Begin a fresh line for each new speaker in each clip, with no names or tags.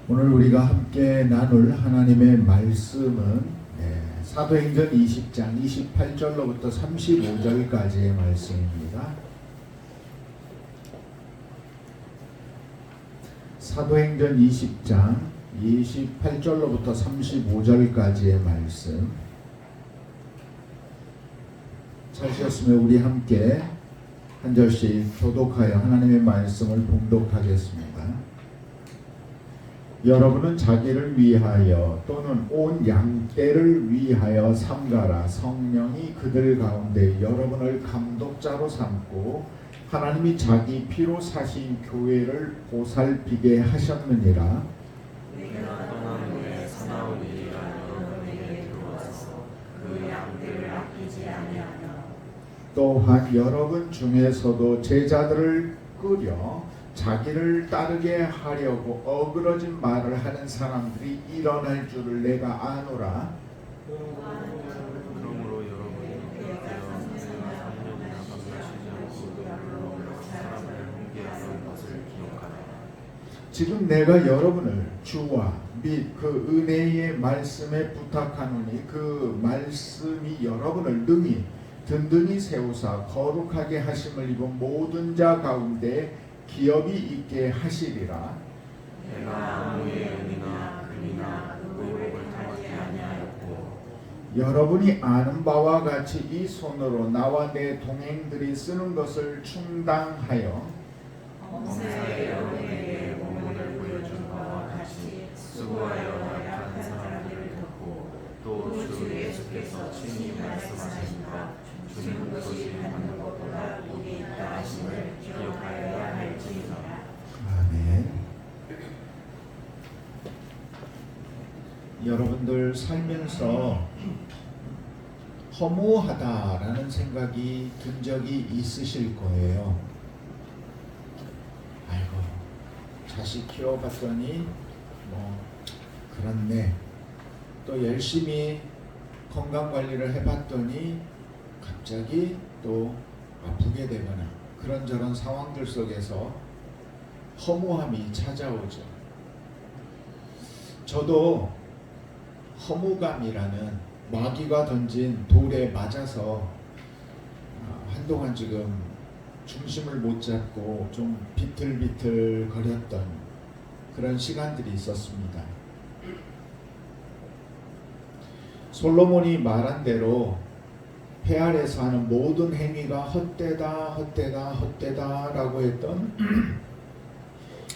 오늘 우리가 함께 나눌 하나님의 말씀은 사도행전 20장 28절로부터 35절까지의 말씀입니다. 사도행전 20장 28절로부터 35절까지의 말씀. 찾으셨으면 우리 함께 한 절씩 교독하여 하나님의 말씀을 봉독하겠습니다. 여러분은 자기를 위하여 또는 온 양떼를 위하여 삼가라. 성령이 그들 가운데 여러분을 감독자로 삼고 하나님이 자기 피로 사신 교회를 보살피게 하셨느니라.
내가 떠난 후에 사나운 일이라 여러분에게 들어와서 그 양떼를 아끼지 아니하며
또한 여러분 중에서도 제자들을 끌여 자기를 따르게 하려고 어그러진 말을 하는 사람들이 일어날 줄을 내가 아노라.
그러므로 여러분이 사람을 훈계하는 것을 기억하라.
지금 내가 여러분을 주와 및 그 은혜의 말씀에 부탁하노니 그 말씀이 여러분을 능히 든든히 세우사 거룩하게 하심을 입은 모든 자 가운데 기업이 있게 하시리라.
내가 아무의 은이나 금이나 의복을 탐하지 아니하였고
여러분이 아는 바와 같이 이 손으로 나와 내 동행들이 쓰는 것을 충당하여
범사에 여러분에게 본문을 보여준 바와 같이 수고하여 약한 사람들을 돕고 또 주 예수께서 친히 말씀하시니까 주는 그것이 하는 것보다 복이 있다 하심을 기억하여야 할지니라.
아멘. 여러분들 살면서 허무하다라는 생각이 든 적이 있으실 거예요. 아이고, 자식 키워봤더니 그렇네. 또 열심히 건강관리를 해봤더니 갑자기 또 아프게 되거나 그런저런 상황들 속에서 허무함이 찾아오죠. 저도 허무감이라는 마귀가 던진 돌에 맞아서 한동안 지금 중심을 못 잡고 좀 비틀비틀 거렸던 그런 시간들이 있었습니다. 솔로몬이 말한 대로 해 아래서 하는 모든 행위가 헛되다라고 했던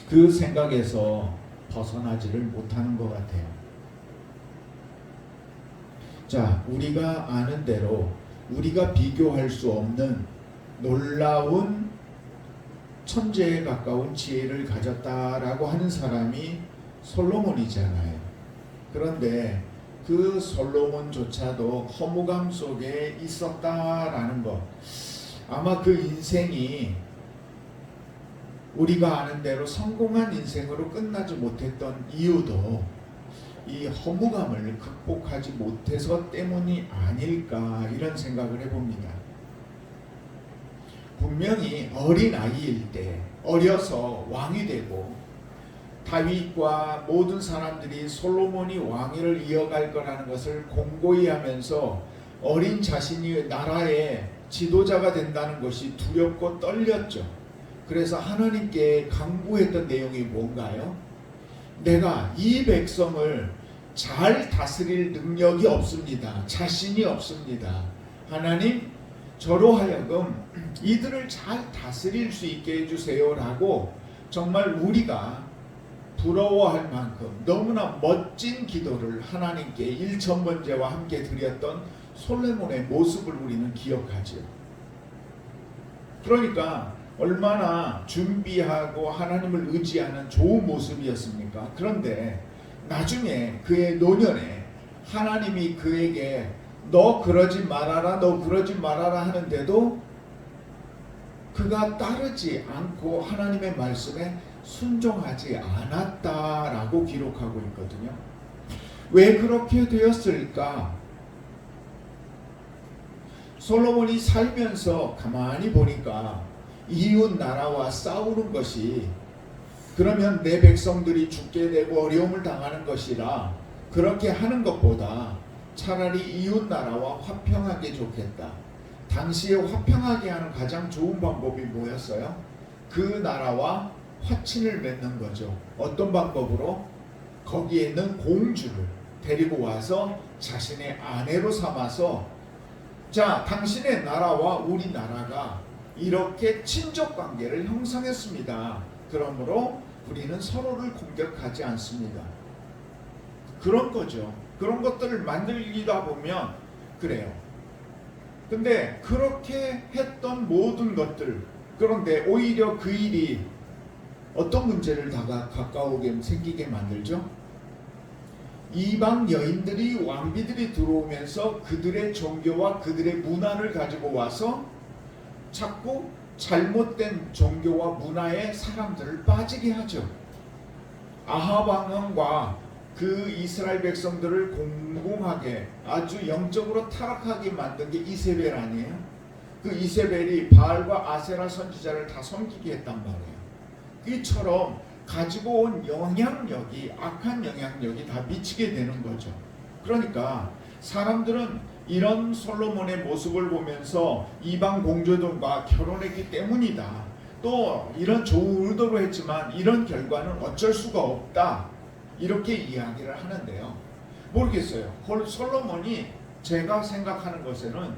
그 생각에서 벗어나지를 못하는 것 같아요. 자, 우리가 아는 대로 우리가 비교할 수 없는 놀라운 천재에 가까운 지혜를 가졌다라고 하는 사람이 솔로몬이잖아요. 그런데 그 솔로몬조차도 허무감 속에 있었다라는 것, 아마 그 인생이 우리가 아는 대로 성공한 인생으로 끝나지 못했던 이유도 이 허무감을 극복하지 못해서 때문이 아닐까, 이런 생각을 해봅니다. 분명히 어린 아이일 때 어려서 왕이 되고 다윗과 모든 사람들이 솔로몬이 왕위를 이어갈 거라는 것을 공고히 하면서 어린 자신이 나라의 지도자가 된다는 것이 두렵고 떨렸죠. 그래서 하나님께 간구했던 내용이 뭔가요? 내가 이 백성을 잘 다스릴 능력이 없습니다. 자신이 없습니다. 하나님, 저로 하여금 이들을 잘 다스릴 수 있게 해주세요라고 정말 우리가 부러워할 만큼 너무나 멋진 기도를 하나님께 일천번제와 함께 드렸던 솔로몬의 모습을 우리는 기억하죠. 그러니까 얼마나 준비하고 하나님을 의지하는 좋은 모습이었습니까? 그런데 나중에 그의 노년에 하나님이 그에게 너 그러지 말아라, 너 그러지 말아라 하는데도 그가 따르지 않고 하나님의 말씀에 순종하지 않았다라고 기록하고 있거든요. 왜 그렇게 되었을까? 솔로몬이 살면서 가만히 보니까 이웃 나라와 싸우는 것이 그러면 내 백성들이 죽게 되고 어려움을 당하는 것이라 그렇게 하는 것보다 차라리 이웃 나라와 화평하게 좋겠다. 당시에 화평하게 하는 가장 좋은 방법이 뭐였어요? 그 나라와 화친을 맺는 거죠. 어떤 방법으로? 거기에 있는 공주를 데리고 와서 자신의 아내로 삼아서, 자, 당신의 나라와 우리 나라가 이렇게 친족 관계를 형성했습니다. 그러므로 우리는 서로를 공격하지 않습니다. 그런 거죠. 그런 것들을 만들다 보면 그래요. 근데 그렇게 했던 모든 것들, 그런데 오히려 그 일이 어떤 문제를 가까우게 생기게 만들죠? 이방 여인들이, 왕비들이 들어오면서 그들의 종교와 그들의 문화를 가지고 와서 자꾸 잘못된 종교와 문화에 사람들을 빠지게 하죠. 아합 왕과 그 이스라엘 백성들을 공공하게 아주 영적으로 타락하게 만든 게 이세벨 아니에요? 그 이세벨이 바알과 아세라 선지자를 다 섬기게 했단 말이에요. 이처럼 가지고 온 영향력이, 악한 영향력이 다 미치게 되는 거죠. 그러니까 사람들은 이런 솔로몬의 모습을 보면서 이방 공주들과 결혼했기 때문이다. 또 이런 좋은 의도로 했지만 이런 결과는 어쩔 수가 없다. 이렇게 이야기를 하는데요. 모르겠어요. 솔로몬이 제가 생각하는 것에는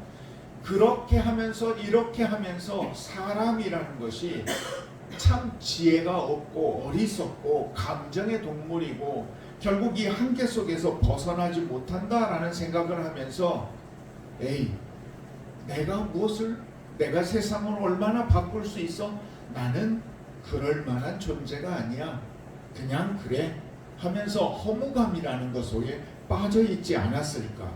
그렇게 하면서 이렇게 하면서 사람이라는 것이 참 지혜가 없고 어리석고 감정의 동물이고 결국 이 한계 속에서 벗어나지 못한다라는 생각을 하면서 에이, 내가 세상을 얼마나 바꿀 수 있어? 나는 그럴 만한 존재가 아니야. 그냥 그래 하면서 허무감이라는 것 속에 빠져 있지 않았을까?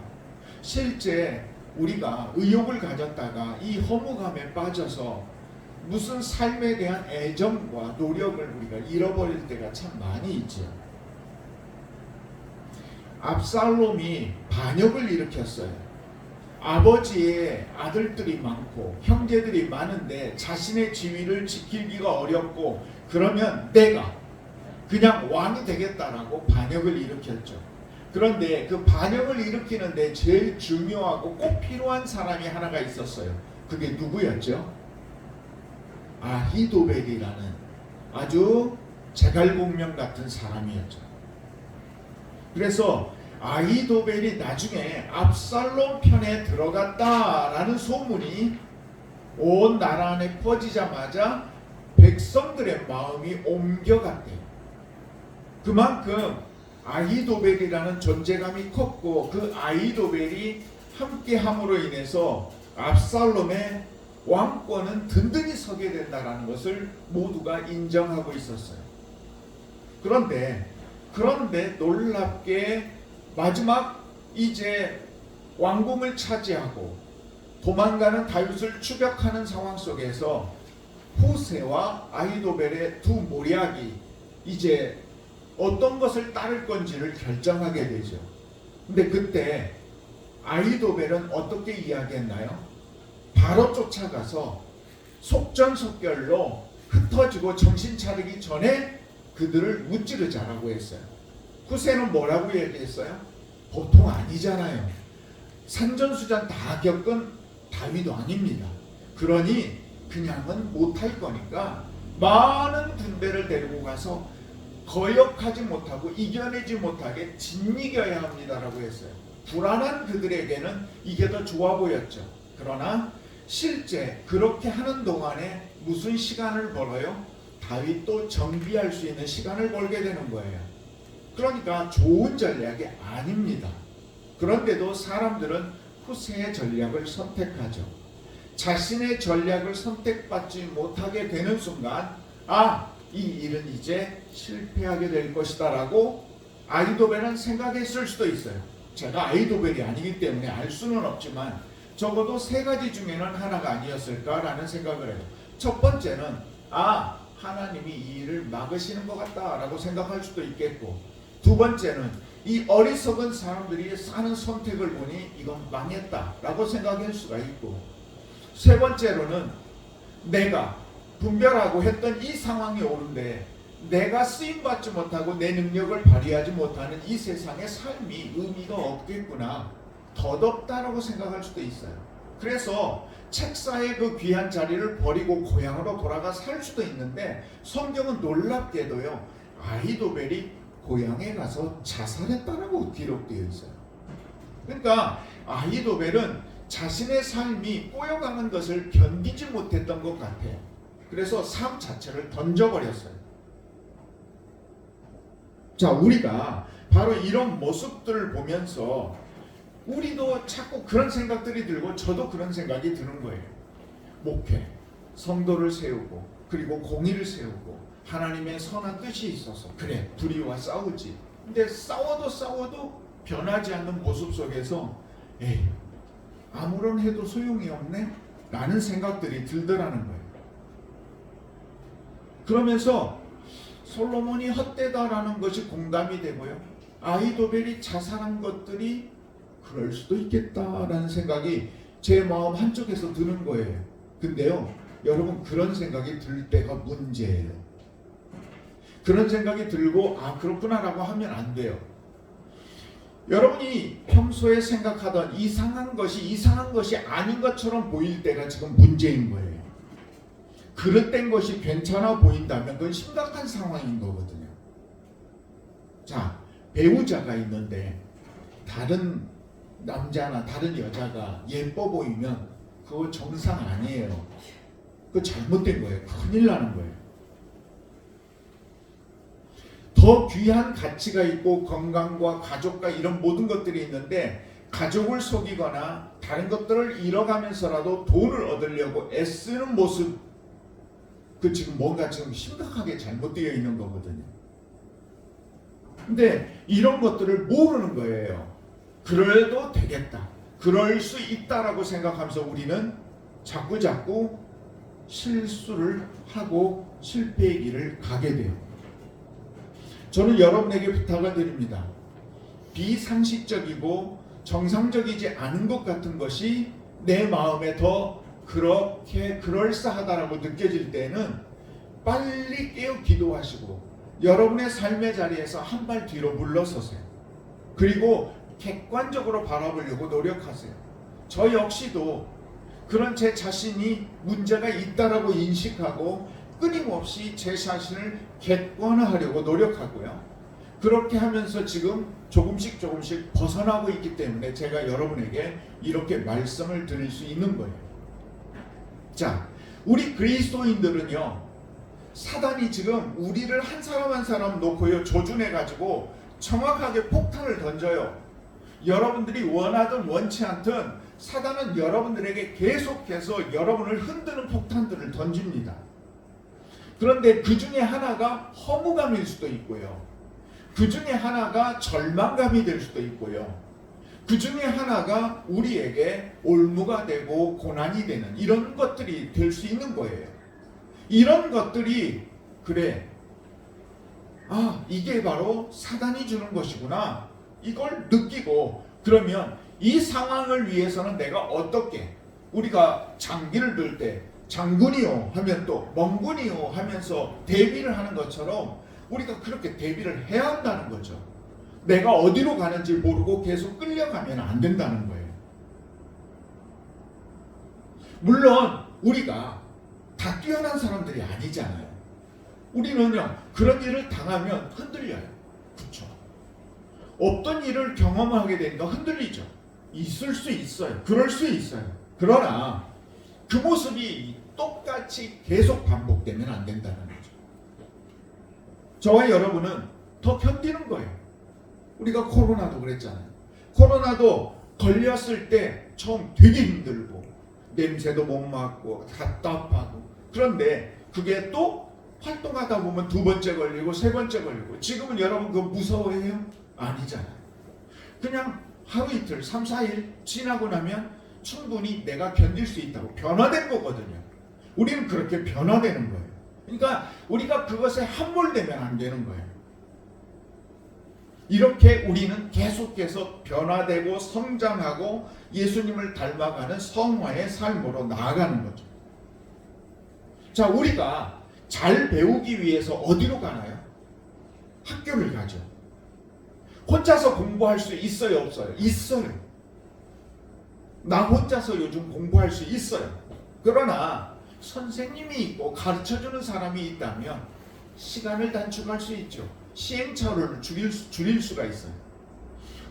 실제 우리가 의욕을 가졌다가 이 허무감에 빠져서 무슨 삶에 대한 애정과 노력을 우리가 잃어버릴 때가 참 많이 있죠. 압살롬이 반역을 일으켰어요. 아버지의 아들들이 많고 형제들이 많은데 자신의 지위를 지키기가 어렵고 그러면 내가 그냥 왕이 되겠다라고 반역을 일으켰죠. 그런데 그 반역을 일으키는데 제일 중요하고 꼭 필요한 사람이 하나가 있었어요. 그게 누구였죠? 아히도벨이라는 아주 제갈공명 같은 사람이었죠. 그래서 아히도벨이 나중에 압살롬 편에 들어갔다라는 소문이 온 나라 안에 퍼지자마자 백성들의 마음이 옮겨갔대요. 그만큼 아히도벨이라는 존재감이 컸고 그 아히도벨이 함께함으로 인해서 압살롬의 왕권은 든든히 서게 된다는 것을 모두가 인정하고 있었어요. 그런데 놀랍게 마지막 이제 왕궁을 차지하고 도망가는 다윗을 추격하는 상황 속에서 후세와 아히도벨의 두 모략이 이제 어떤 것을 따를 건지를 결정하게 되죠. 근데 그때 아히도벨은 어떻게 이야기했나요? 바로 쫓아가서 속전속결로 흩어지고 정신 차리기 전에 그들을 무찌르자라고 했어요. 후세는 뭐라고 얘기했어요? 보통 아니잖아요. 산전수전 다 겪은 다윗도 아닙니다. 그러니 그냥은 못할 거니까 많은 군대를 데리고 가서 거역하지 못하고 이겨내지 못하게 짓이겨야 합니다라고 했어요. 불안한 그들에게는 이게 더 좋아 보였죠. 그러나 실제 그렇게 하는 동안에 무슨 시간을 벌어요? 다윗도 정비할 수 있는 시간을 벌게 되는 거예요. 그러니까 좋은 전략이 아닙니다. 그런데도 사람들은 후세의 전략을 선택하죠. 자신의 전략을 선택받지 못하게 되는 순간 이 일은 이제 실패하게 될 것이다 라고 아히도벨은 생각했을 수도 있어요. 제가 아히도벨이 아니기 때문에 알 수는 없지만 적어도 세 가지 중에는 하나가 아니었을까라는 생각을 해요. 첫 번째는 하나님이 이 일을 막으시는 것 같다라고 생각할 수도 있겠고, 두 번째는 이 어리석은 사람들이 하는 선택을 보니 이건 망했다라고 생각할 수가 있고, 세 번째로는 내가 분별하고 했던 이 상황이 옳은데 내가 쓰임받지 못하고 내 능력을 발휘하지 못하는 이 세상의 삶이 의미가 없겠구나, 덧없다라고 생각할 수도 있어요. 그래서 책사의 그 귀한 자리를 버리고 고향으로 돌아가 살 수도 있는데, 성경은 놀랍게도요, 아히도벨이 고향에 가서 자살했다라고 기록되어 있어요. 그러니까 아히도벨은 자신의 삶이 꼬여가는 것을 견디지 못했던 것 같아요. 그래서 삶 자체를 던져버렸어요. 자, 우리가 바로 이런 모습들을 보면서 우리도 자꾸 그런 생각들이 들고, 저도 그런 생각이 드는 거예요. 목회, 성도를 세우고, 그리고 공의를 세우고, 하나님의 선한 뜻이 있어서 그래, 불의와 싸우지. 근데 싸워도 변하지 않는 모습 속에서 에이, 아무런 해도 소용이 없네 라는 생각들이 들더라는 거예요. 그러면서 솔로몬이 헛되다라는 것이 공감이 되고요, 아히도벨이 자살한 것들이 그럴 수도 있겠다라는 생각이 제 마음 한쪽에서 드는 거예요. 근데요, 여러분, 그런 생각이 들 때가 문제예요. 그런 생각이 들고 그렇구나라고 하면 안 돼요. 여러분이 평소에 생각하던 이상한 것이 아닌 것처럼 보일 때가 지금 문제인 거예요. 그릇된 것이 괜찮아 보인다면 그건 심각한 상황인 거거든요. 자, 배우자가 있는데 다른 남자나 다른 여자가 예뻐 보이면 그거 정상 아니에요. 그거 잘못된 거예요. 큰일 나는 거예요. 더 귀한 가치가 있고 건강과 가족과 이런 모든 것들이 있는데, 가족을 속이거나 다른 것들을 잃어가면서라도 돈을 얻으려고 애쓰는 모습, 그 지금 뭔가 지금 심각하게 잘못되어 있는 거거든요. 근데 이런 것들을 모르는 거예요. 그래도 되겠다, 그럴 수 있다라고 생각하면서 우리는 자꾸 실수를 하고 실패의 길을 가게 돼요. 저는 여러분에게 부탁을 드립니다. 비상식적이고 정상적이지 않은 것 같은 것이 내 마음에 더 그렇게 그럴싸하다라고 느껴질 때는 빨리 깨어 기도하시고 여러분의 삶의 자리에서 한 발 뒤로 물러서세요. 그리고 객관적으로 바라보려고 노력하세요. 저 역시도 그런 제 자신이 문제가 있다라고 인식하고 끊임없이 제 자신을 객관화하려고 노력하고요. 그렇게 하면서 지금 조금씩 벗어나고 있기 때문에 제가 여러분에게 이렇게 말씀을 드릴 수 있는 거예요. 자, 우리 그리스도인들은요, 사단이 지금 우리를 한 사람 한 사람 놓고요, 조준해가지고 정확하게 폭탄을 던져요. 여러분들이 원하든 원치 않든 사단은 여러분들에게 계속해서 여러분을 흔드는 폭탄들을 던집니다. 그런데 그 중에 하나가 허무감일 수도 있고요, 그 중에 하나가 절망감이 될 수도 있고요, 그 중에 하나가 우리에게 올무가 되고 고난이 되는 이런 것들이 될 수 있는 거예요. 이런 것들이 그래, 이게 바로 사단이 주는 것이구나, 이걸 느끼고, 그러면 이 상황을 위해서는 내가 어떻게, 우리가 장기를 들 때 장군이요 하면 또 멍군이요 하면서 대비를 하는 것처럼 우리가 그렇게 대비를 해야 한다는 거죠. 내가 어디로 가는지 모르고 계속 끌려가면 안 된다는 거예요. 물론 우리가 다 뛰어난 사람들이 아니잖아요. 우리는요, 그런 일을 당하면 흔들려요. 그렇죠? 없던 일을 경험하게 되니까 흔들리죠. 있을 수 있어요. 그럴 수 있어요. 그러나 그 모습이 똑같이 계속 반복되면 안 된다는 거죠. 저와 여러분은 더 견디는 거예요. 우리가 코로나도 그랬잖아요. 코로나도 걸렸을 때 처음 되게 힘들고 냄새도 못 맡고 답답하고, 그런데 그게 또 활동하다 보면 두 번째 걸리고 세 번째 걸리고, 지금은 여러분 그거 무서워해요? 아니잖아요. 그냥 하루 이틀 3, 4일 지나고 나면 충분히 내가 견딜 수 있다고 변화된 거거든요. 우리는 그렇게 변화되는 거예요. 그러니까 우리가 그것에 함몰되면 안 되는 거예요. 이렇게 우리는 계속해서 변화되고 성장하고 예수님을 닮아가는 성화의 삶으로 나아가는 거죠. 자, 우리가 잘 배우기 위해서 어디로 가나요? 학교를 가죠. 혼자서 공부할 수 있어요, 없어요? 있어요. 나 혼자서 요즘 공부할 수 있어요. 그러나 선생님이 있고 가르쳐주는 사람이 있다면 시간을 단축할 수 있죠. 시행착오를 줄일 수가 있어요.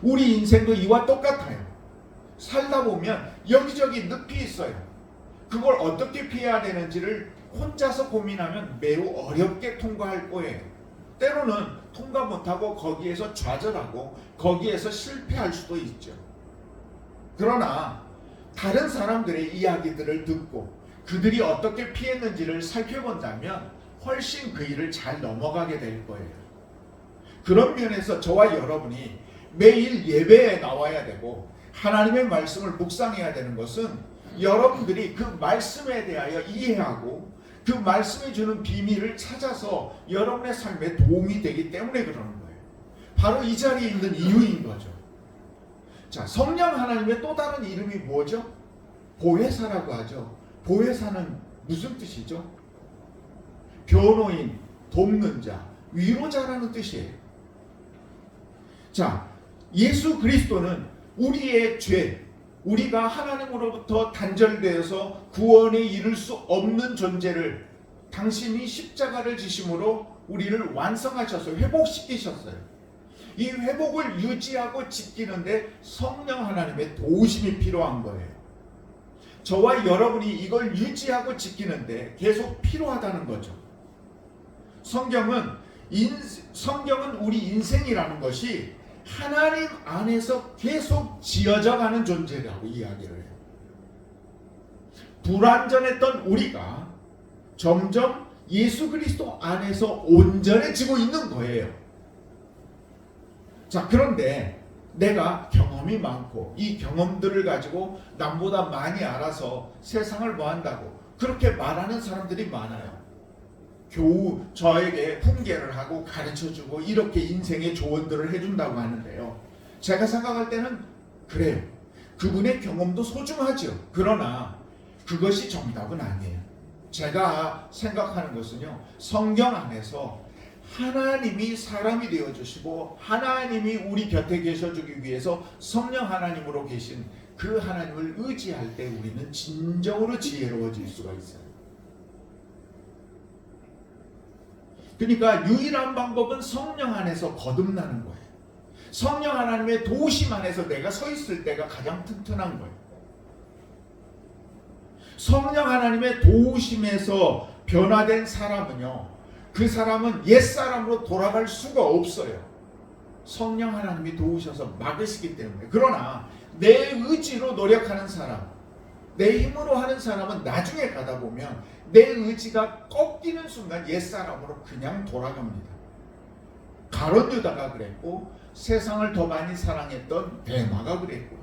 우리 인생도 이와 똑같아요. 살다 보면 여기저기 늪이 있어요. 그걸 어떻게 피해야 되는지를 혼자서 고민하면 매우 어렵게 통과할 거예요. 때로는 통과 못하고 거기에서 좌절하고 거기에서 실패할 수도 있죠. 그러나 다른 사람들의 이야기들을 듣고 그들이 어떻게 피했는지를 살펴본다면 훨씬 그 일을 잘 넘어가게 될 거예요. 그런 면에서 저와 여러분이 매일 예배에 나와야 되고 하나님의 말씀을 묵상해야 되는 것은 여러분들이 그 말씀에 대하여 이해하고 그 말씀이 주는 비밀을 찾아서 여러분의 삶에 도움이 되기 때문에 그러는 거예요. 바로 이 자리에 있는 이유인 거죠. 자, 성령 하나님의 또 다른 이름이 뭐죠? 보혜사라고 하죠. 보혜사는 무슨 뜻이죠? 변호인, 돕는 자, 위로자라는 뜻이에요. 자, 예수 그리스도는 우리의 죄, 우리가 하나님으로부터 단절되어서 구원에 이를 수 없는 존재를 당신이 십자가를 지심으로 우리를 완성하셔서 회복시키셨어요. 이 회복을 유지하고 지키는데 성령 하나님의 도우심이 필요한 거예요. 저와 여러분이 이걸 유지하고 지키는데 계속 필요하다는 거죠. 성경은 우리 인생이라는 것이 하나님 안에서 계속 지어져 가는 존재라고 이야기를 해요. 불완전했던 우리가 점점 예수 그리스도 안에서 온전해지고 있는 거예요. 자, 그런데 내가 경험이 많고 이 경험들을 가지고 남보다 많이 알아서 세상을 뭐한다고 그렇게 말하는 사람들이 많아요. 교우 저에게 훈계를 하고 가르쳐주고 이렇게 인생의 조언들을 해준다고 하는데요. 제가 생각할 때는 그래요. 그분의 경험도 소중하죠. 그러나 그것이 정답은 아니에요. 제가 생각하는 것은요, 성경 안에서 하나님이 사람이 되어주시고 하나님이 우리 곁에 계셔주기 위해서 성령 하나님으로 계신 그 하나님을 의지할 때 우리는 진정으로 지혜로워질 수가 있어요. 그러니까 유일한 방법은 성령 안에서 거듭나는 거예요. 성령 하나님의 도우심 안에서 내가 서 있을 때가 가장 튼튼한 거예요. 성령 하나님의 도우심에서 변화된 사람은요, 그 사람은 옛사람으로 돌아갈 수가 없어요. 성령 하나님이 도우셔서 막으시기 때문에. 그러나 내 의지로 노력하는 사람, 내 힘으로 하는 사람은 나중에 가다 보면 내 의지가 꺾이는 순간 옛사람으로 그냥 돌아갑니다. 가룟 유다가 그랬고 세상을 더 많이 사랑했던 데마가 그랬고,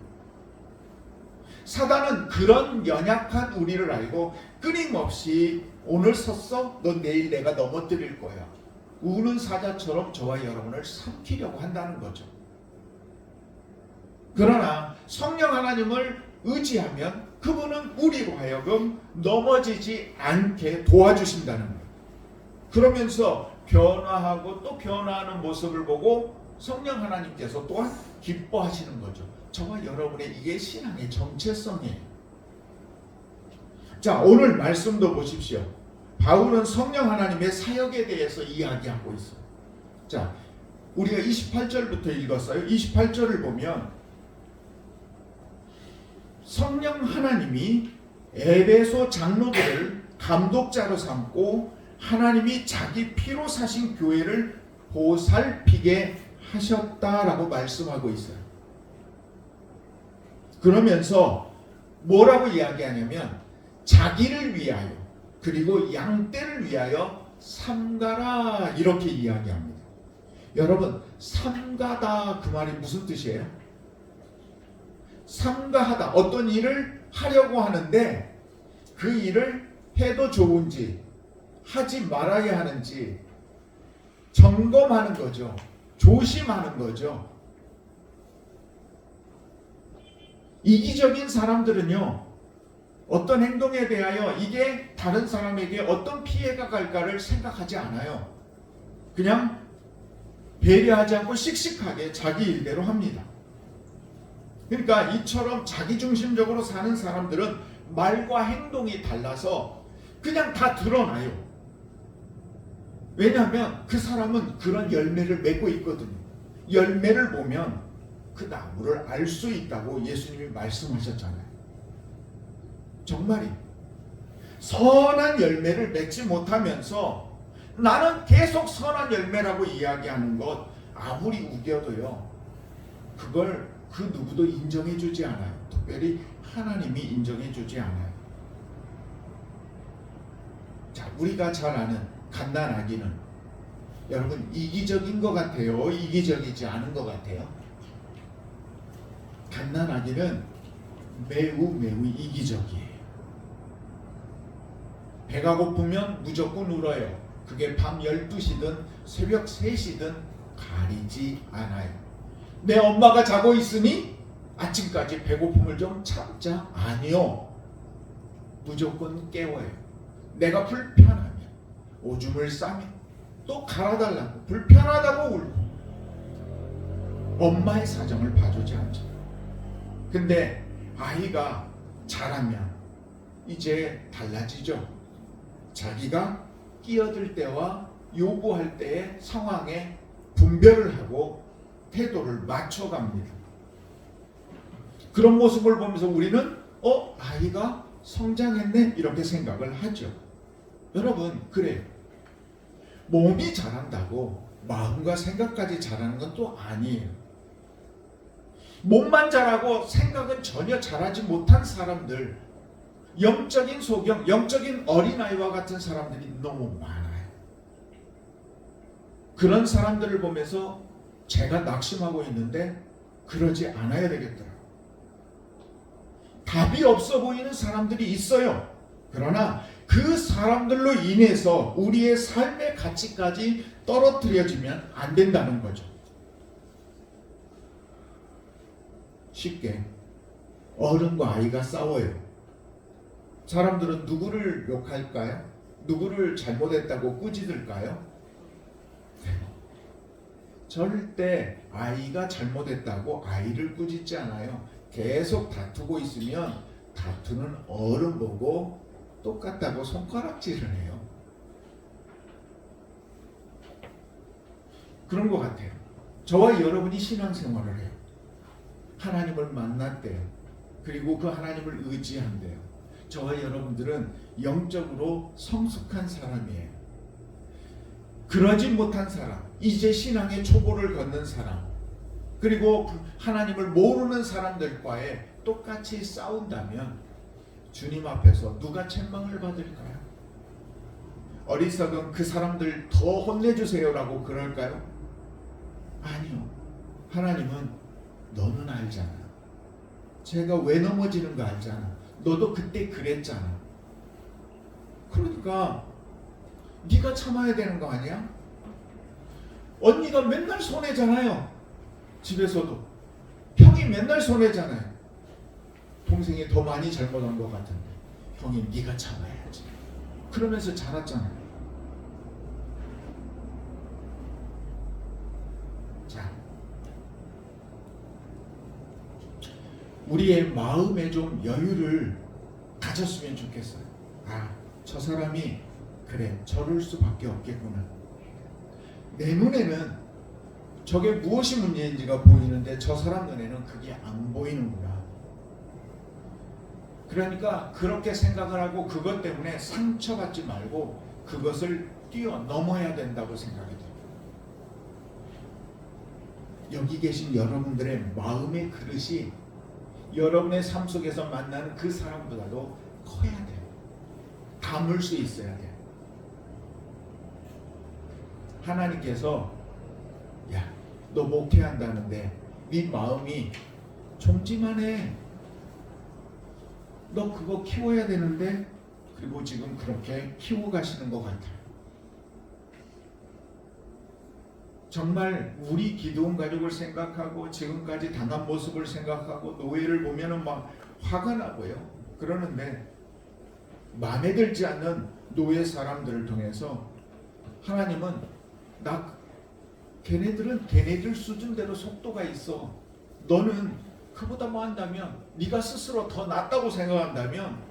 사단은 그런 연약한 우리를 알고 끊임없이 오늘 섰어? 넌 내일 내가 넘어뜨릴 거야. 우는 사자처럼 저와 여러분을 삼키려고 한다는 거죠. 그러나 성령 하나님을 의지하면 그분은 우리로 하여금 넘어지지 않게 도와주신다는 거예요. 그러면서 변화하고 또 변화하는 모습을 보고 성령 하나님께서 또한 기뻐하시는 거죠. 저와 여러분의 이게 신앙의 정체성이에요. 자, 오늘 말씀도 보십시오. 바울은 성령 하나님의 사역에 대해서 이야기하고 있어요. 자, 우리가 28절부터 읽었어요. 28절을 보면 성령 하나님이 에베소 장로들을 감독자로 삼고 하나님이 자기 피로 사신 교회를 보살피게 하셨다라고 말씀하고 있어요. 그러면서 뭐라고 이야기하냐면 자기를 위하여 그리고 양떼를 위하여 삼가라 이렇게 이야기합니다. 여러분, 삼가다 그 말이 무슨 뜻이에요? 삼가하다, 어떤 일을 하려고 하는데 그 일을 해도 좋은지 하지 말아야 하는지 점검하는 거죠. 조심하는 거죠. 이기적인 사람들은요, 어떤 행동에 대하여 이게 다른 사람에게 어떤 피해가 갈까를 생각하지 않아요. 그냥 배려하지 않고 씩씩하게 자기 일대로 합니다. 그러니까 이처럼 자기중심적으로 사는 사람들은 말과 행동이 달라서 그냥 다 드러나요. 왜냐하면 그 사람은 그런 열매를 맺고 있거든요. 열매를 보면 그 나무를 알 수 있다고 예수님이 말씀하셨잖아요. 정말이 선한 열매를 맺지 못하면서 나는 계속 선한 열매라고 이야기하는 것 아무리 우겨도요, 그걸 그 누구도 인정해 주지 않아요. 특별히 하나님이 인정해 주지 않아요. 자, 우리가 잘 아는 갓난아기는 여러분 이기적인 것 같아요? 이기적이지 않은 것 같아요? 갓난아기는 매우 이기적이에요. 배가 고프면 무조건 울어요. 그게 밤 12시든 새벽 3시든 가리지 않아요. 내 엄마가 자고 있으니 아침까지 배고픔을 좀 참자? 아니요. 무조건 깨워요. 내가 불편하면, 오줌을 싸면 또 갈아달라고, 불편하다고 울고, 엄마의 사정을 봐주지 않죠. 근데 아이가 자라면 이제 달라지죠. 자기가 끼어들 때와 요구할 때의 상황에 분별을 하고 태도를 맞춰갑니다. 그런 모습을 보면서 우리는 아이가 성장했네 이렇게 생각을 하죠. 여러분, 그래요. 몸이 자란다고 마음과 생각까지 자라는 건 또 아니에요. 몸만 자라고 생각은 전혀 자라지 못한 사람들, 영적인 소경, 영적인 어린아이와 같은 사람들이 너무 많아요. 그런 사람들을 보면서 제가 낙심하고 있는데 그러지 않아야 되겠더라고요. 답이 없어 보이는 사람들이 있어요. 그러나 그 사람들로 인해서 우리의 삶의 가치까지 떨어뜨려지면 안 된다는 거죠. 쉽게 어른과 아이가 싸워요. 사람들은 누구를 욕할까요? 누구를 잘못했다고 꾸짖을까요? 절대 아이가 잘못했다고 아이를 꾸짖지 않아요. 계속 다투고 있으면 다투는 어른 보고 똑같다고 손가락질을 해요. 그런 것 같아요. 저와 여러분이 신앙생활을 해요. 하나님을 만났대요. 그리고 그 하나님을 의지한대요. 저와 여러분들은 영적으로 성숙한 사람이에요. 그러지 못한 사람, 이제 신앙의 초보를 걷는 사람, 그리고 하나님을 모르는 사람들과의 똑같이 싸운다면 주님 앞에서 누가 책망을 받을까요? 어리석은 그 사람들 더 혼내주세요라고 그럴까요? 아니요. 하나님은 너는 알잖아. 제가 왜 넘어지는 거 알잖아. 너도 그때 그랬잖아. 그러니까 네가 참아야 되는 거 아니야? 언니가 맨날 손해잖아요. 집에서도 형이 맨날 손해잖아요. 동생이 더 많이 잘못한 것 같은데 형이 네가 참아야지. 그러면서 자랐잖아요. 자, 우리의 마음에 좀 여유를 가졌으면 좋겠어요. 저 사람이 그래 저럴 수밖에 없겠구나. 내 눈에는 저게 무엇이 문제인지가 보이는데 저 사람 눈에는 그게 안 보이는구나. 그러니까 그렇게 생각을 하고 그것 때문에 상처받지 말고 그것을 뛰어넘어야 된다고 생각이 돼요. 여기 계신 여러분들의 마음의 그릇이 여러분의 삶 속에서 만나는 그 사람보다도 커야 돼요. 담을 수 있어야 돼요. 하나님께서 야, 너 목회한다는데 네 마음이 좀지만해. 너 그거 키워야 되는데 그리고 지금 그렇게 키워가시는 것 같아요. 정말 우리 기도원 가족을 생각하고 지금까지 당한 모습을 생각하고 노예를 보면은 막 화가 나고요. 그러는데 마음에 들지 않는 노예 사람들을 통해서 하나님은 나 걔네들은 걔네들 수준대로 속도가 있어. 너는 그보다 뭐 한다면, 네가 스스로 더 낫다고 생각한다면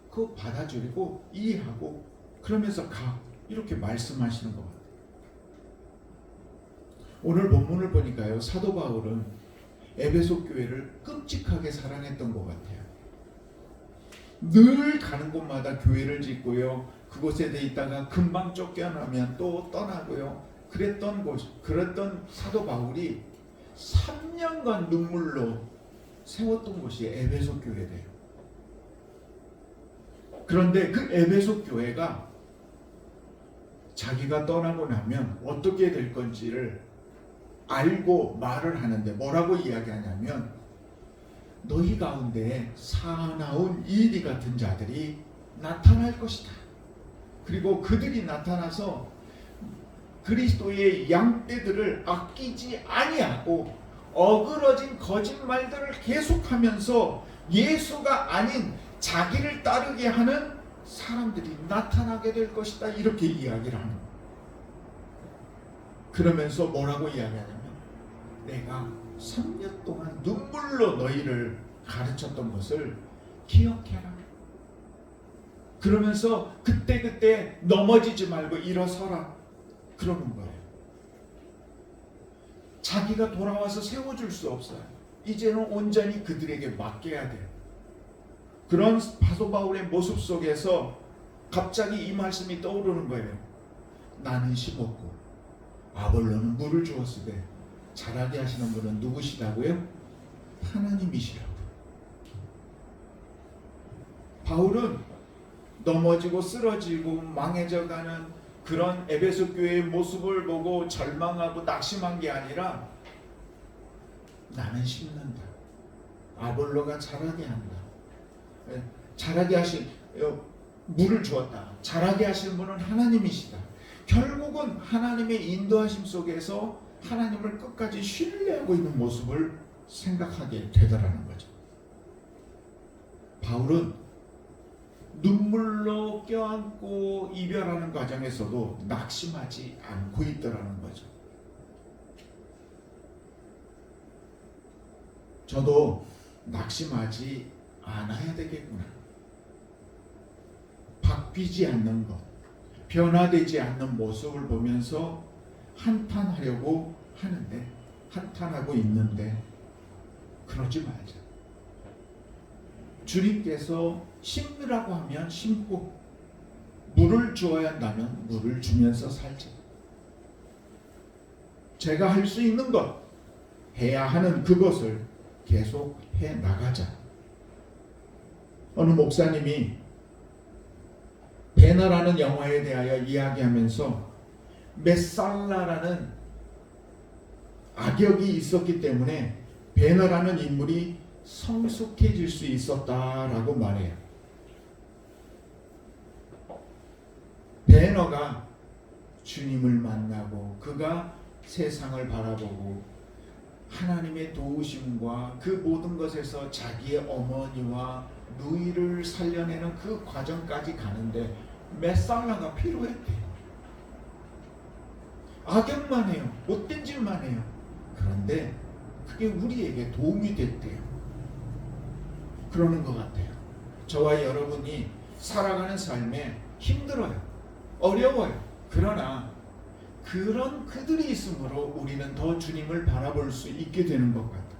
그거 받아들이고 이해하고 그러면서 가. 이렇게 말씀하시는 것 같아요. 오늘 본문을 보니까요, 사도 바울은 에베소 교회를 끔찍하게 사랑했던 것 같아요. 늘 가는 곳마다 교회를 짓고요, 그곳에 있다가 금방 쫓겨나면 또 떠나고요. 그랬던 사도 바울이 3년간 눈물로 세웠던 곳이 에베소 교회래요. 그런데 그 에베소 교회가 자기가 떠나고 나면 어떻게 될 건지를 알고 말을 하는데 뭐라고 이야기하냐면, 너희 가운데 사나운 이리 같은 자들이 나타날 것이다. 그리고 그들이 나타나서 그리스도의 양떼들을 아끼지 아니하고 어그러진 거짓말들을 계속하면서 예수가 아닌 자기를 따르게 하는 사람들이 나타나게 될 것이다. 이렇게 이야기를 하는 거예요. 그러면서 뭐라고 이야기하냐면, 내가 3년 동안 눈물로 너희를 가르쳤던 것을 기억해라. 그러면서 그때 넘어지지 말고 일어서라. 그러는 거예요. 자기가 돌아와서 세워줄 수 없어요. 이제는 온전히 그들에게 맡겨야 돼요. 그런 사도 바울의 모습 속에서 갑자기 이 말씀이 떠오르는 거예요. 나는 심었고 아볼로는 물을 주었으되 자라게 하시는 분은 누구시라고요? 하나님이시라고. 바울은 넘어지고 쓰러지고 망해져가는 그런 에베소 교회의 모습을 보고 절망하고 낙심한 게 아니라, 나는 심는다, 아볼로가 자라게 한다, 자라게 하신 물을 주었다, 자라게 하신 분은 하나님이시다. 결국은 하나님의 인도하심 속에서 하나님을 끝까지 신뢰하고 있는 모습을 생각하게 되더라는 거죠. 바울은 눈물로 껴안고 이별하는 과정에서도 낙심하지 않고 있더라는 거죠. 저도 낙심하지 않아야 되겠구나. 바뀌지 않는 것, 변화되지 않는 모습을 보면서 한탄하려고 하는데, 한탄하고 있는데 그러지 말자. 주님께서 심으라고 하면 심고, 물을 주어야 한다면 물을 주면서 살자. 제가 할 수 있는 것, 해야 하는 그것을 계속 해 나가자. 어느 목사님이 배너라는 영화에 대하여 이야기하면서, 메살라라는 악역이 있었기 때문에 배너라는 인물이 성숙해질 수 있었다라고 말해요. 배너가 주님을 만나고 그가 세상을 바라보고 하나님의 도우심과 그 모든 것에서 자기의 어머니와 누이를 살려내는 그 과정까지 가는데 메살라가 필요했대요. 악역만 해요. 못된 짓만 해요. 그런데 그게 우리에게 도움이 됐대요. 그러는 것 같아요. 저와 여러분이 살아가는 삶에 힘들어요. 어려워요. 그러나 그런 그들이 있으므로 우리는 더 주님을 바라볼 수 있게 되는 것 같아요.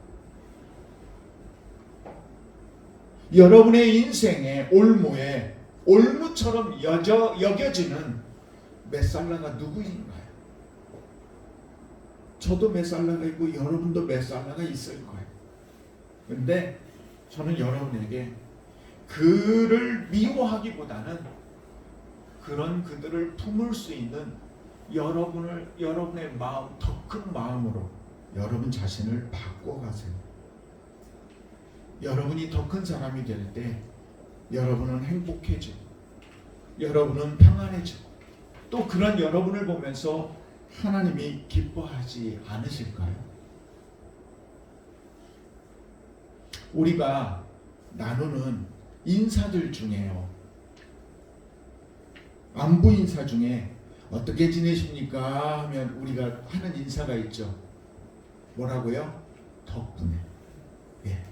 여러분의 인생의 올무에 올무처럼 여겨지는 메살라가 누구인가요? 저도 메살라가 있고 여러분도 메살라가 있을 거예요. 근데 저는 여러분에게 그를 미워하기보다는 그런 그들을 품을 수 있는 여러분의 마음, 더 큰 마음으로 여러분 자신을 바꿔가세요. 여러분이 더 큰 사람이 될 때 여러분은 행복해지고 여러분은 평안해지고 또 그런 여러분을 보면서 하나님이 기뻐하지 않으실까요? 우리가 나누는 인사들 중에요, 안부 인사 중에 어떻게 지내십니까? 하면 우리가 하는 인사가 있죠. 뭐라고요? 덕분에. 예.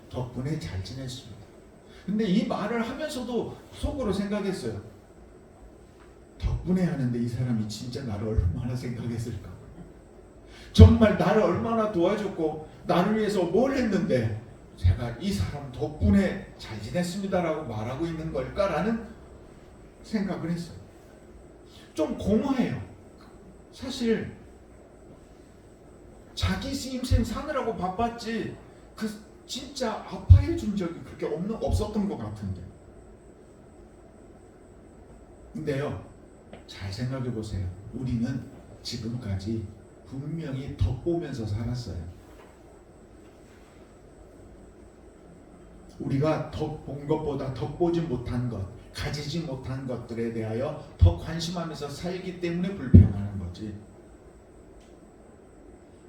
덕분에 잘 지냈습니다. 근데 이 말을 하면서도 속으로 생각했어요. 덕분에 하는데 이 사람이 진짜 나를 얼마나 생각했을까? 정말 나를 얼마나 도와줬고 나를 위해서 뭘 했는데 제가 이 사람 덕분에 잘 지냈습니다라고 말하고 있는 걸까라는 생각을 했어요. 좀 공허해요. 사실 자기 인생 사느라고 바빴지 그 진짜 아파해 준 적이 그렇게 없었던 것 같은데. 근데요, 잘 생각해 보세요. 우리는 지금까지 분명히 덕보면서 살았어요. 우리가 덕본 것보다 덕보지 못한 것, 가지지 못한 것들에 대하여 더 관심하면서 살기 때문에 불평하는 거지.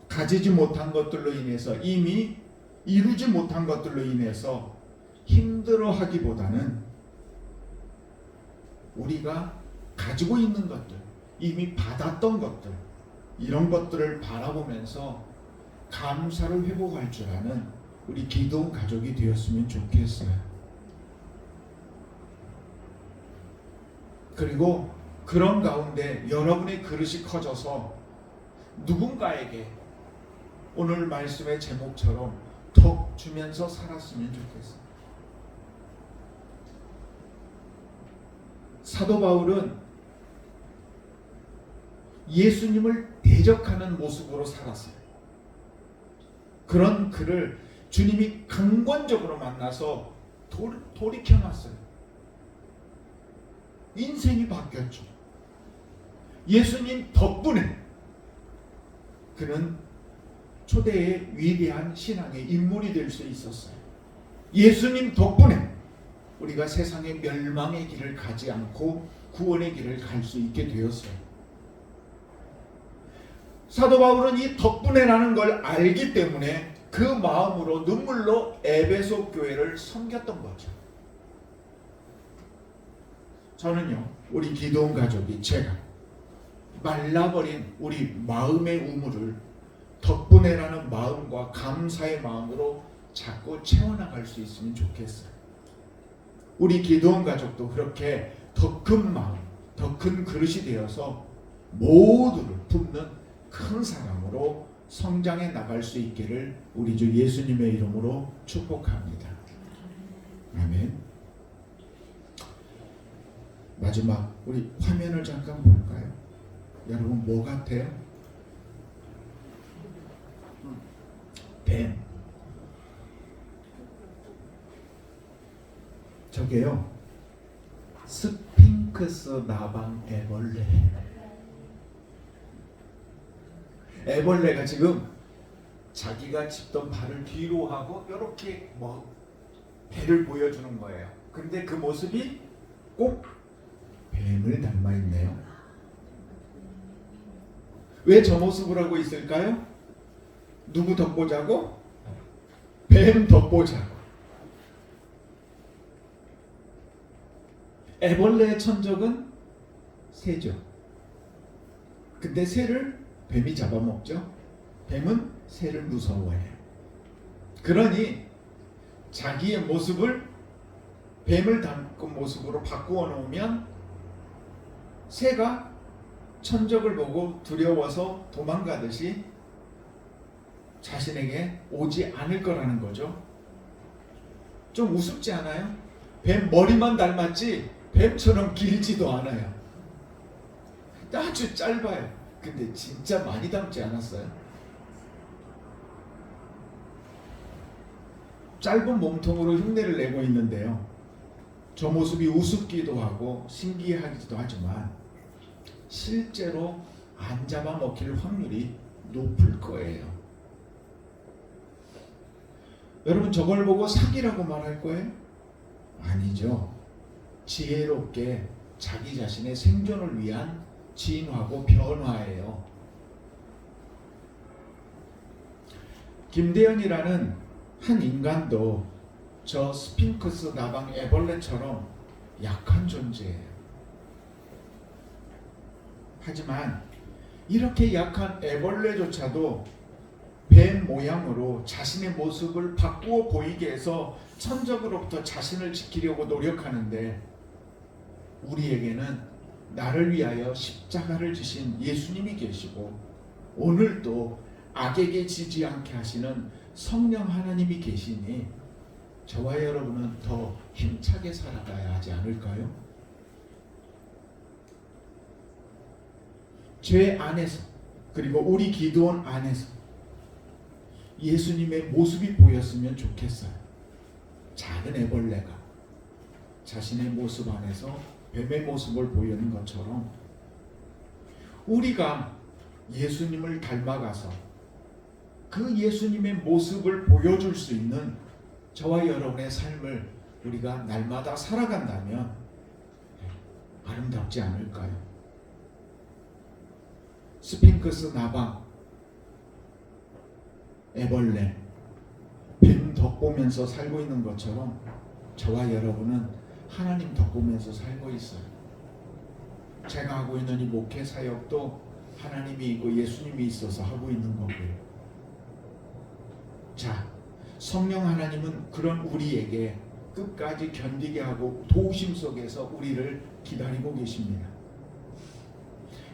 가지지 못한 것들로 인해서, 이미 이루지 못한 것들로 인해서 힘들어하기보다는 우리가 가지고 있는 것들, 이미 받았던 것들, 이런 것들을 바라보면서 감사를 회복할 줄 아는 우리 기도원 가족이 되었으면 좋겠어요. 그리고 그런 가운데 여러분의 그릇이 커져서 누군가에게 오늘 말씀의 제목처럼 덕 주면서 살았으면 좋겠어요. 사도 바울은 예수님을 대적하는 모습으로 살았어요. 그런 그를 주님이 강권적으로 만나서 돌이켜놨어요. 인생이 바뀌었죠. 예수님 덕분에 그는 초대의 위대한 신앙의 인물이 될 수 있었어요. 예수님 덕분에 우리가 세상의 멸망의 길을 가지 않고 구원의 길을 갈 수 있게 되었어요. 사도 바울은 이 덕분에라는 걸 알기 때문에 그 마음으로 눈물로 에베소 교회를 섬겼던 거죠. 저는요, 우리 기도원 가족이 제가 말라버린 우리 마음의 우물을 덕분에라는 마음과 감사의 마음으로 자꾸 채워나갈 수 있으면 좋겠어요. 우리 기도원 가족도 그렇게 더 큰 마음, 더 큰 그릇이 되어서 모두를 품는 큰 사람으로 성장해 나갈 수 있기를 우리 주 예수님의 이름으로 축복합니다. 아멘. 마지막 우리 화면을 잠깐 볼까요? 여러분 뭐 같아요? 뱀. 저게요, 스핑크스 나방 애벌레. 애벌레가 지금 자기가 짚던 발을 뒤로 하고 이렇게 배를 보여주는 거예요. 근데 그 모습이 꼭 뱀을 닮아 있네요. 왜 저 모습을 하고 있을까요? 누구 덕보자고? 뱀 덕보자고. 애벌레의 천적은 새죠. 근데 새를 뱀이 잡아먹죠. 뱀은 새를 무서워해요. 그러니 자기의 모습을 뱀을 닮은 모습으로 바꾸어 놓으면 새가 천적을 보고 두려워서 도망가듯이 자신에게 오지 않을 거라는 거죠. 좀 우습지 않아요? 뱀 머리만 닮았지 뱀처럼 길지도 않아요. 아주 짧아요. 근데 진짜 많이 닮지 않았어요? 짧은 몸통으로 흉내를 내고 있는데요, 저 모습이 우습기도 하고 신기하기도 하지만 실제로 안 잡아먹힐 확률이 높을 거예요. 여러분 저걸 보고 사기라고 말할 거예요? 아니죠. 지혜롭게 자기 자신의 생존을 위한 진화고 변화예요. 김대현이라는 한 인간도 저 스핑크스 나방 애벌레처럼 약한 존재예요. 하지만 이렇게 약한 애벌레조차도 뱀 모양으로 자신의 모습을 바꾸어 보이게 해서 천적으로부터 자신을 지키려고 노력하는데, 우리에게는 나를 위하여 십자가를 지신 예수님이 계시고 오늘도 악에게 지지 않게 하시는 성령 하나님이 계시니 저와 여러분은 더 힘차게 살아가야 하지 않을까요? 죄 안에서, 그리고 우리 기도원 안에서 예수님의 모습이 보였으면 좋겠어요. 작은 애벌레가 자신의 모습 안에서 뱀의 모습을 보이는 것처럼 우리가 예수님을 닮아가서 그 예수님의 모습을 보여줄 수 있는 저와 여러분의 삶을 우리가 날마다 살아간다면 아름답지 않을까요? 스핑크스 나방, 애벌레, 뱀 덕보면서 살고 있는 것처럼 저와 여러분은 하나님 덕보면서 살고 있어요. 제가 하고 있는 이 목회 사역도 하나님이 있고 예수님이 있어서 하고 있는 거고요. 자, 성령 하나님은 그런 우리에게 끝까지 견디게 하고 도우심 속에서 우리를 기다리고 계십니다.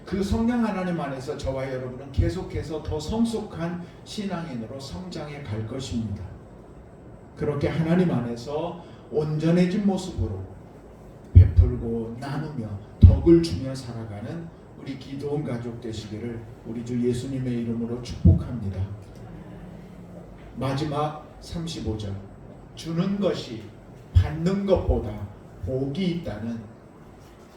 그 성령 하나님 안에서 저와 여러분은 계속해서 더 성숙한 신앙인으로 성장해 갈 것입니다. 그렇게 하나님 안에서 온전해진 모습으로 베풀고 나누며 덕을 주며 살아가는 우리 기도원 가족 되시기를 우리 주 예수님의 이름으로 축복합니다. 마지막 35절, 주는 것이 받는 것보다 복이 있다는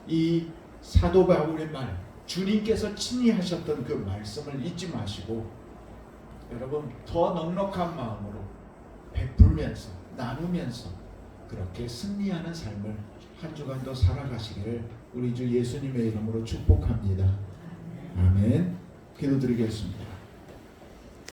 이 사도 바울의 말, 주님께서 친히 하셨던 그 말씀을 잊지 마시고 여러분 더 넉넉한 마음으로 베풀면서 나누면서 그렇게 승리하는 삶을 한 주간 더 살아가시기를 우리 주 예수님의 이름으로 축복합니다. 아멘. 기도드리겠습니다.